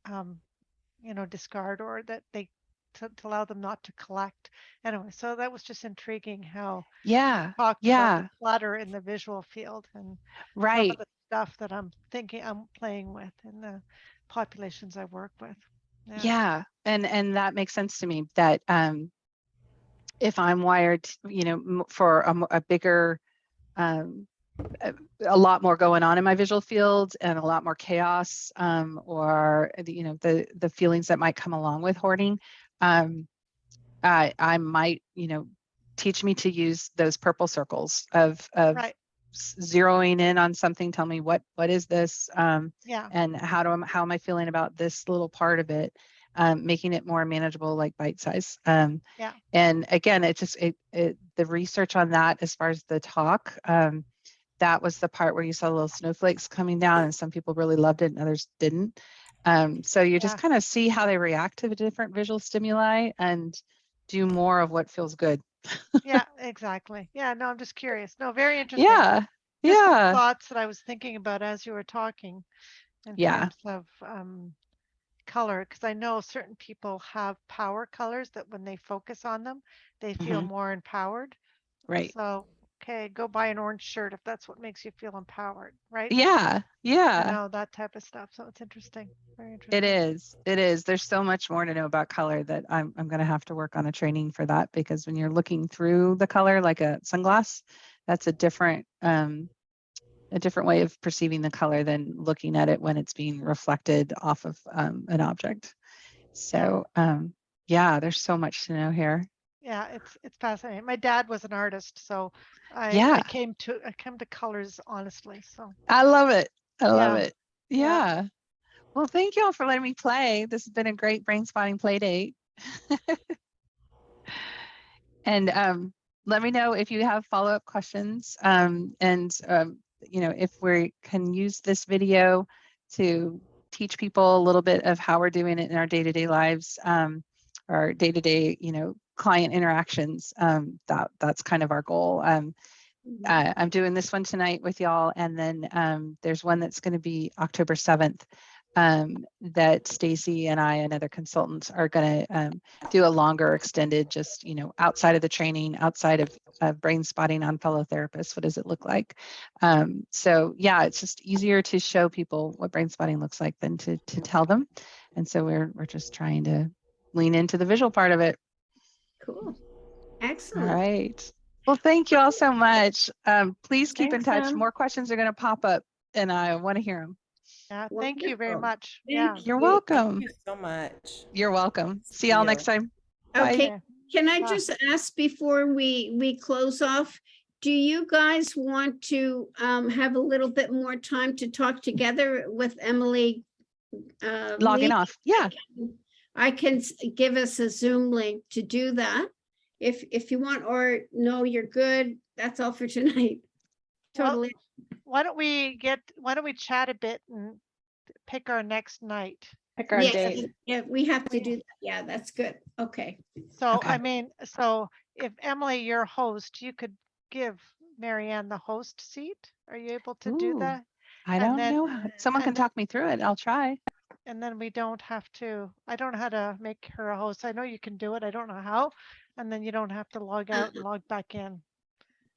you know, discard or that they to allow them not to collect. Anyway, so that was just intriguing how talked about the clutter in the visual field and some of the stuff that I'm playing with in the populations I work with. And that makes sense to me that if I'm wired, you know, for a bigger a lot more going on in my visual field and a lot more chaos, or you know, the feelings that might come along with hoarding, I might, you know, teach me to use those purple circles of zeroing in on something. Tell me what is this, and how am I feeling about this little part of it, making it more manageable, like bite size. And again, it just the research on that as far as the talk. That was the part where you saw little snowflakes coming down, and some people really loved it and others didn't. So you just kind of see how they react to the different visual stimuli and do more of what feels good. Yeah, exactly. Yeah, no, I'm just curious. No, very interesting. Just some thoughts that I was thinking about as you were talking in terms of color, because I know certain people have power colors that when they focus on them, they feel more empowered. Right. So okay, go buy an orange shirt if that's what makes you feel empowered, right? Yeah. You know, that type of stuff. So it's interesting. Very interesting. It is. There's so much more to know about color that I'm going to have to work on a training for that, because when you're looking through the color like a sunglass, that's a different way of perceiving the color than looking at it when it's being reflected off of an object. So there's so much to know here. Yeah, it's fascinating. My dad was an artist, so I came to colors honestly. So I love it. I love it. Yeah. Well, thank you all for letting me play. This has been a great brain spotting play date. And let me know if you have follow-up questions. You know, if we can use this video to teach people a little bit of how we're doing it in our day-to-day lives, our day-to-day, you know, client interactions. That's kind of our goal. I'm doing this one tonight with y'all, and then there's one that's going to be October 7th that Stacy and I and other consultants are going to do a longer extended, just, you know, outside of the training, outside of brain spotting on fellow therapists. What does it look like? So yeah, it's just easier to show people what brain spotting looks like than to tell them. And so we're just trying to lean into the visual part of it. Cool. Excellent. All right. Well, thank you all so much. Please keep in touch. More questions are going to pop up, and I want to hear them. Yeah, thank you very much. You're welcome. Thank you so much. You're welcome. See y'all next time. Okay. Bye. Can I just ask before we close off, do you guys want to have a little bit more time to talk together with Emily? Logging leaving? off. Yeah. I can give us a Zoom link to do that if you want, or no, you're good. That's all for tonight. Well, Totally. why don't we chat a bit and pick our next night? Pick our Yes, date. yeah, we have to do that. Yeah, that's good. Okay. So, Okay. I mean, so if Emily, you're host, you could give Marianne the host seat. Are you able to do Ooh, that? I And don't then- know. Someone can and then- talk me through it. I'll try. And then we don't have to, I don't know how to make her a host. I know you can do it. I don't know how. And then you don't have to log out and log back in.